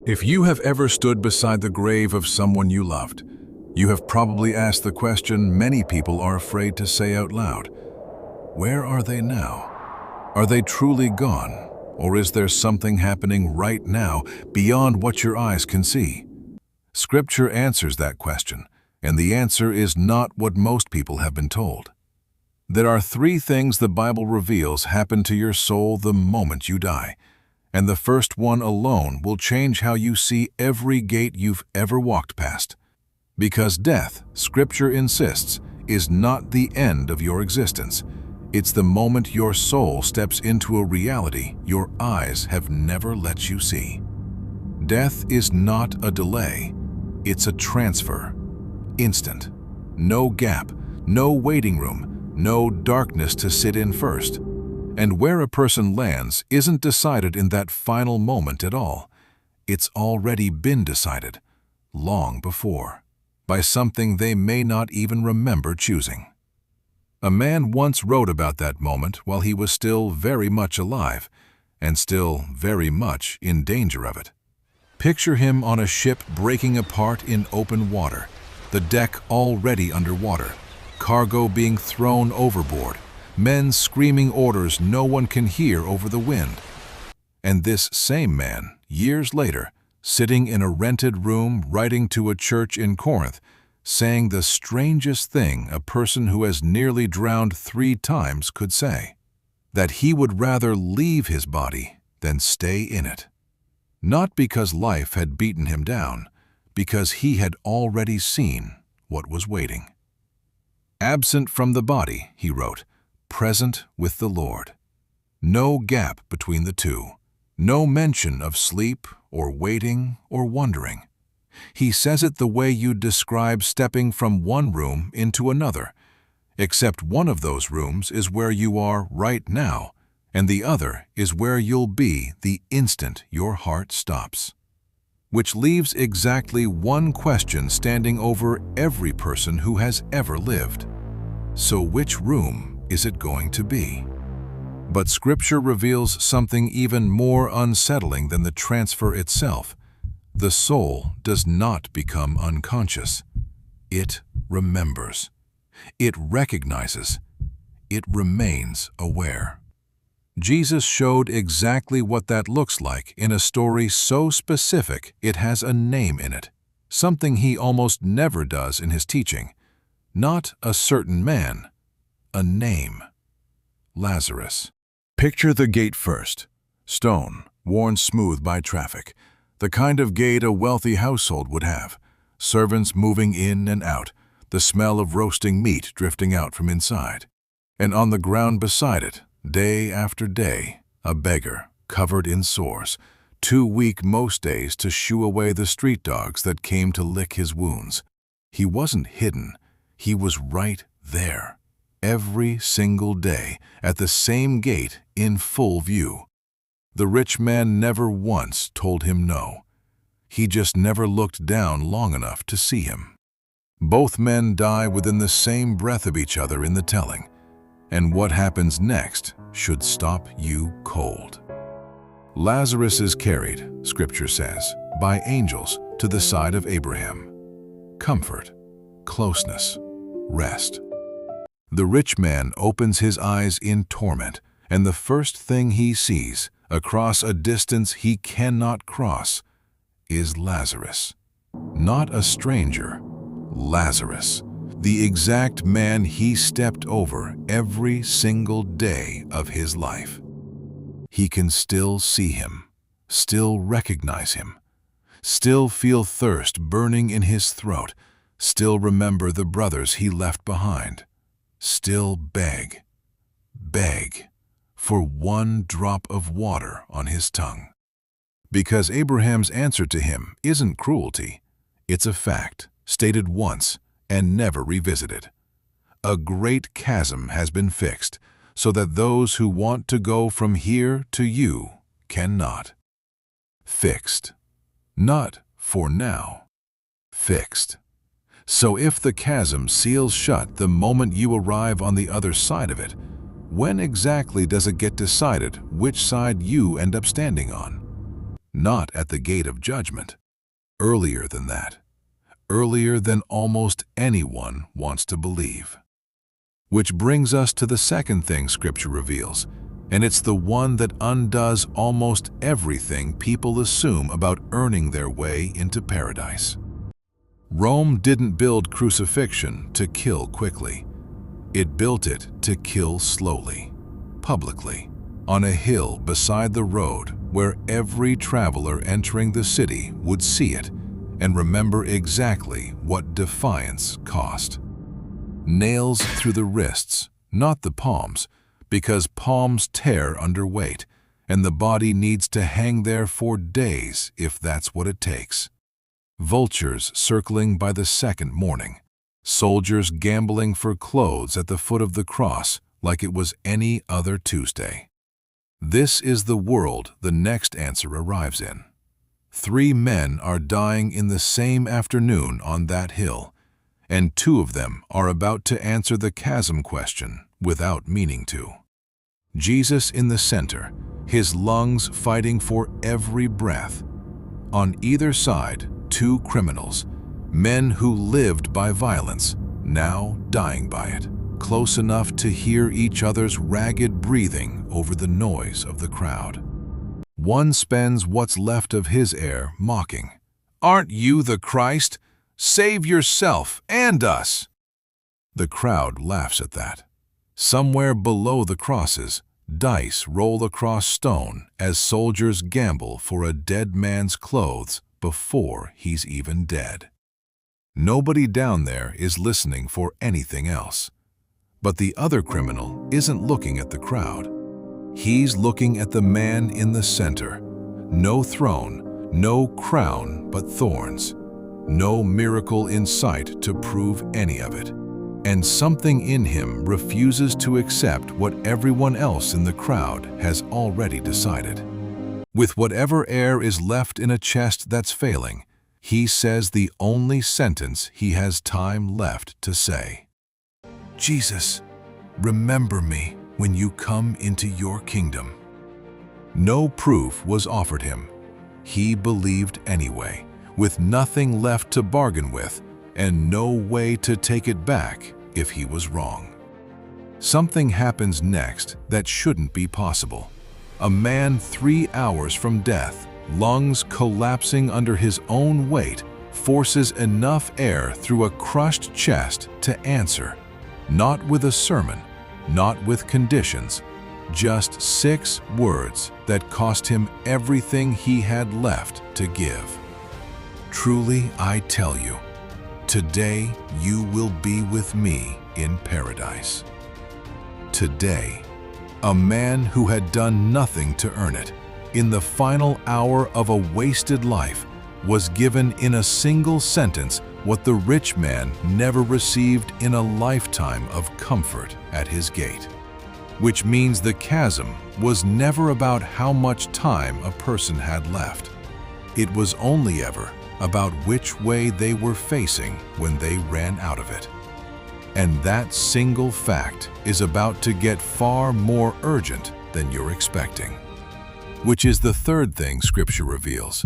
If you have ever stood beside the grave of someone you loved, you have probably asked the question many people are afraid to say out loud. Where are they now? Are they truly gone? Or is there something happening right now beyond what your eyes can see? Scripture answers that question, and the answer is not what most people have been told. There are three things the Bible reveals happen to your soul the moment you die, and the first one alone will change how you see every gate you've ever walked past. Because death, Scripture insists, is not the end of your existence. It's the moment your soul steps into a reality your eyes have never let you see. Death is not a delay, it's a transfer. Instant. No gap, no waiting room, no darkness to sit in first. And where a person lands isn't decided in that final moment at all. It's already been decided, long before, by something they may not even remember choosing. A man once wrote about that moment while he was still very much alive, and still very much in danger of it. Picture him on a ship breaking apart in open water, the deck already underwater, cargo being thrown overboard, men screaming orders no one can hear over the wind. And this same man, years later, sitting in a rented room writing to a church in Corinth, saying the strangest thing a person who has nearly drowned 3 times could say, that he would rather leave his body than stay in it. Not because life had beaten him down, because he had already seen what was waiting. Absent from the body, he wrote, present with the Lord. No gap between the two, no mention of sleep or waiting or wondering. He says it the way you'd describe stepping from one room into another, except one of those rooms is where you are right now, and the other is where you'll be the instant your heart stops. Which leaves exactly one question standing over every person who has ever lived. So which room is it going to be? But Scripture reveals something even more unsettling than the transfer itself. The soul does not become unconscious. It remembers. It recognizes. It remains aware. Jesus showed exactly what that looks like in a story so specific it has a name in it, something he almost never does in his teaching. Not a certain man, a name. Lazarus. Picture the gate first. Stone, worn smooth by traffic. The kind of gate a wealthy household would have. Servants moving in and out, the smell of roasting meat drifting out from inside. And on the ground beside it, day after day, a beggar, covered in sores, too weak most days to shoo away the street dogs that came to lick his wounds. He wasn't hidden. He was right there. Every single day, at the same gate, in full view. The rich man never once told him no. He just never looked down long enough to see him. Both men die within the same breath of each other in the telling, and what happens next should stop you cold. Lazarus is carried, Scripture says, by angels to the side of Abraham. Comfort, closeness, rest. The rich man opens his eyes in torment, and the first thing he sees, across a distance he cannot cross, is Lazarus. Not a stranger, Lazarus, the exact man he stepped over every single day of his life. He can still see him, still recognize him, still feel thirst burning in his throat, still remember the brothers he left behind. Still beg for one drop of water on his tongue. Because Abraham's answer to him isn't cruelty, it's a fact, stated once and never revisited. A great chasm has been fixed, so that those who want to go from here to you cannot. Fixed. Not for now. Fixed. So if the chasm seals shut the moment you arrive on the other side of it, when exactly does it get decided which side you end up standing on? not at the gate of judgment. Earlier than that. Earlier than almost anyone wants to believe. Which brings us to the second thing Scripture reveals, and it's the one that undoes almost everything people assume about earning their way into paradise. Rome didn't build crucifixion to kill quickly. It built it to kill slowly, publicly, on a hill beside the road where every traveler entering the city would see it and remember exactly what defiance cost. Nails through the wrists, not the palms, because palms tear under weight, and the body needs to hang there for days if that's what it takes. Vultures circling by the second morning. Soldiers gambling for clothes at the foot of the cross like it was any other Tuesday. This is the world the next answer arrives in. 3 men are dying in the same afternoon on that hill, and 2 of them are about to answer the chasm question without meaning to. Jesus in the center, his lungs fighting for every breath. On either side, 2 criminals, men who lived by violence, now dying by it, close enough to hear each other's ragged breathing over the noise of the crowd. One spends what's left of his air mocking, "Aren't you the Christ? Save yourself and us!" The crowd laughs at that. Somewhere below the crosses, dice roll across stone as soldiers gamble for a dead man's clothes before he's even dead. Nobody down there is listening for anything else. But the other criminal isn't looking at the crowd. He's looking at the man in the center. No throne, no crown but thorns. No miracle in sight to prove any of it. And something in him refuses to accept what everyone else in the crowd has already decided. With whatever air is left in a chest that's failing, he says the only sentence he has time left to say. "Jesus, remember me when you come into your kingdom." No proof was offered him. He believed anyway, with nothing left to bargain with and no way to take it back if he was wrong. Something happens next that shouldn't be possible. A man 3 hours from death, lungs collapsing under his own weight, forces enough air through a crushed chest to answer. Not with a sermon, not with conditions, just 6 words that cost him everything he had left to give. "Truly I tell you, today you will be with me in paradise." Today, a man who had done nothing to earn it, in the final hour of a wasted life, was given in a single sentence what the rich man never received in a lifetime of comfort at his gate. Which means the chasm was never about how much time a person had left. It was only ever about which way they were facing when they ran out of it. And that single fact is about to get far more urgent than you're expecting. Which is the third thing Scripture reveals,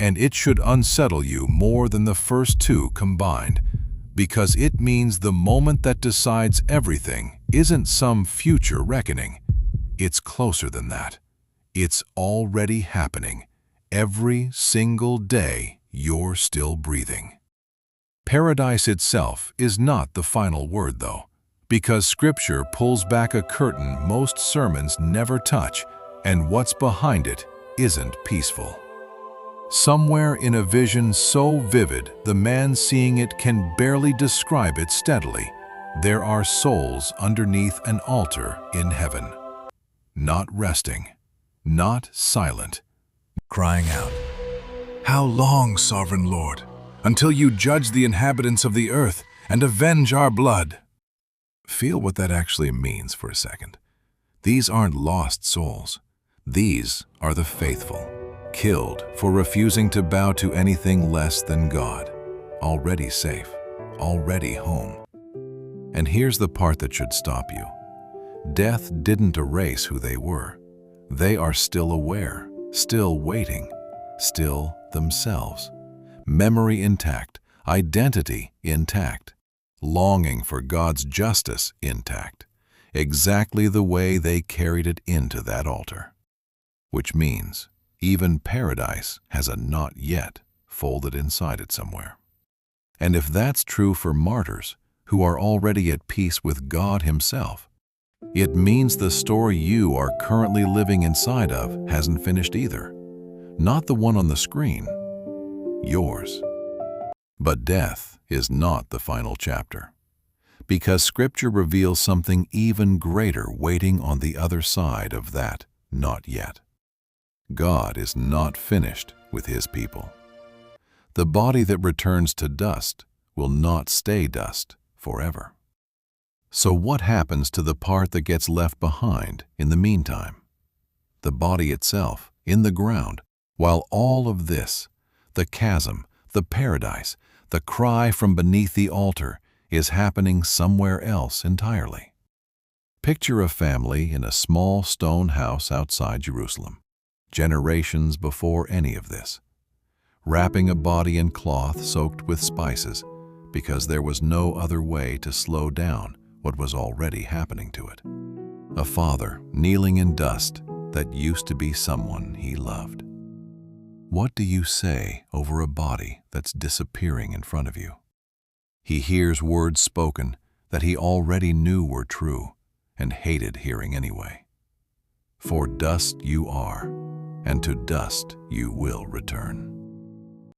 and it should unsettle you more than the first 2 combined, because it means the moment that decides everything isn't some future reckoning. It's closer than that. It's already happening, every single day you're still breathing. Paradise itself is not the final word, though, because Scripture pulls back a curtain most sermons never touch, and what's behind it isn't peaceful. Somewhere in a vision so vivid the man seeing it can barely describe it steadily, there are souls underneath an altar in heaven. Not resting, not silent, crying out, "How long, sovereign Lord, until you judge the inhabitants of the earth and avenge our blood?" Feel what that actually means for a second. These aren't lost souls. These are the faithful, killed for refusing to bow to anything less than God, already safe, already home. And here's the part that should stop you. Death didn't erase who they were. They are still aware, still waiting. still themselves, memory intact, identity intact, longing for God's justice intact, exactly the way they carried it into that altar. Which means even paradise has a not yet folded inside it somewhere. And if that's true for martyrs who are already at peace with God Himself, it means the story you are currently living inside of hasn't finished either. Not the one on the screen, yours. But death is not the final chapter, because Scripture reveals something even greater waiting on the other side of that not yet. God is not finished with His people. The body that returns to dust will not stay dust forever. So what happens to the part that gets left behind in the meantime? The body itself, in the ground, while all of this, the chasm, the paradise, the cry from beneath the altar, is happening somewhere else entirely. Picture a family in a small stone house outside Jerusalem, generations before any of this, wrapping a body in cloth soaked with spices because there was no other way to slow down what was already happening to it. A father kneeling in dust that used to be someone he loved. What do you say over a body that's disappearing in front of you? He hears words spoken that he already knew were true and hated hearing anyway. For dust you are, and to dust you will return.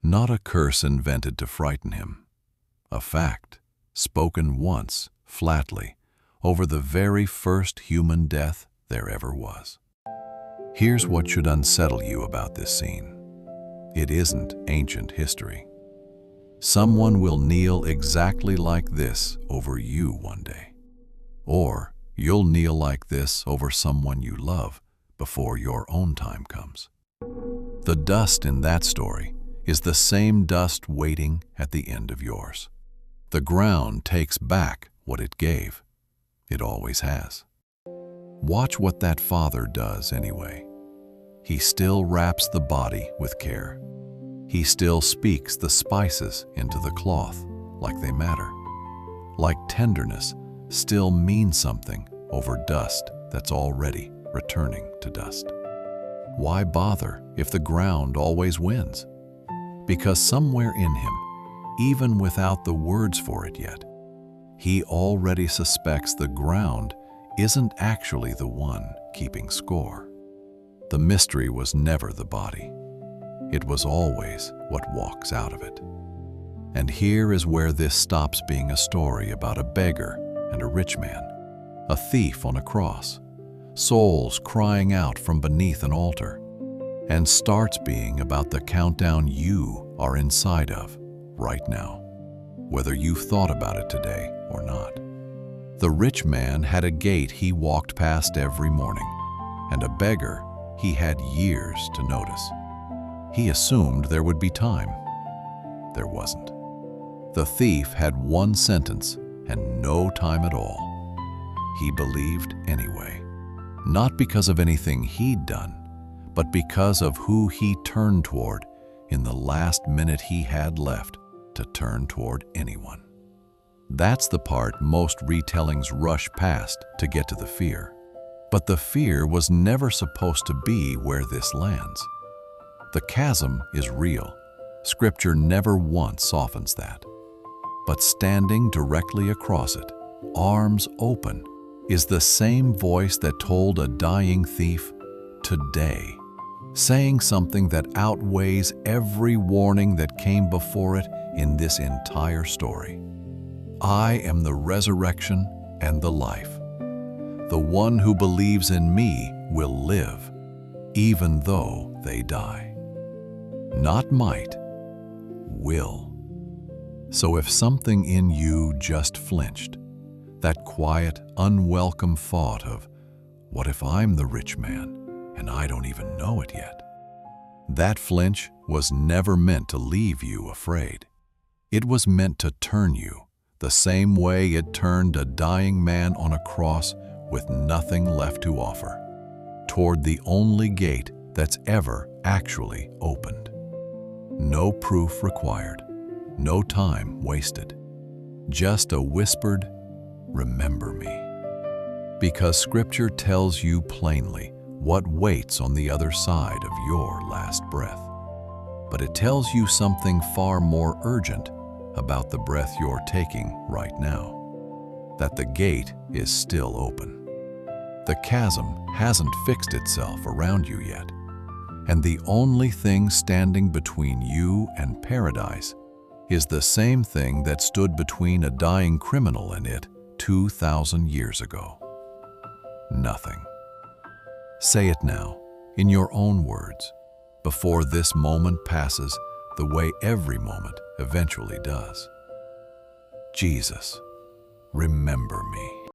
Not a curse invented to frighten him. A fact, spoken once, flatly, over the very first human death there ever was. Here's what should unsettle you about this scene. It isn't ancient history. Someone will kneel exactly like this over you one day. Or you'll kneel like this over someone you love before your own time comes. The dust in that story is the same dust waiting at the end of yours. The ground takes back what it gave. It always has. Watch what that father does anyway. He still wraps the body with care. He still speaks the spices into the cloth like they matter. Like tenderness still means something over dust that's already returning to dust. Why bother if the ground always wins? Because somewhere in him, even without the words for it yet, he already suspects the ground isn't actually the one keeping score. The mystery was never the body. It was always what walks out of it. And here is where this stops being a story about a beggar and a rich man, a thief on a cross, souls crying out from beneath an altar, and starts being about the countdown you are inside of right now, whether you've thought about it today or not. The rich man had a gate he walked past every morning, and a beggar he had years to notice. He assumed there would be time. There wasn't. The thief had one sentence and no time at all. He believed anyway, not because of anything he'd done, but because of who he turned toward in the last minute he had left to turn toward anyone. That's the part most retellings rush past to get to the fear. But the fear was never supposed to be where this lands. The chasm is real. Scripture never once softens that. But standing directly across it, arms open, is the same voice that told a dying thief, "Today," saying something that outweighs every warning that came before it in this entire story. I am the resurrection and the life. The one who believes in me will live, even though they die. Not might, will. So if something in you just flinched, that quiet, unwelcome thought of, what if I'm the rich man and I don't even know it yet? That flinch was never meant to leave you afraid. It was meant to turn you the same way it turned a dying man on a cross with nothing left to offer, toward the only gate that's ever actually opened. No proof required, no time wasted, just a whispered, "Remember me." Because Scripture tells you plainly what waits on the other side of your last breath. But it tells you something far more urgent about the breath you're taking right now. That the gate is still open. The chasm hasn't fixed itself around you yet. And the only thing standing between you and paradise is the same thing that stood between a dying criminal and it 2,000 years ago. Nothing. Say it now, in your own words, before this moment passes the way every moment eventually does. Jesus, remember me.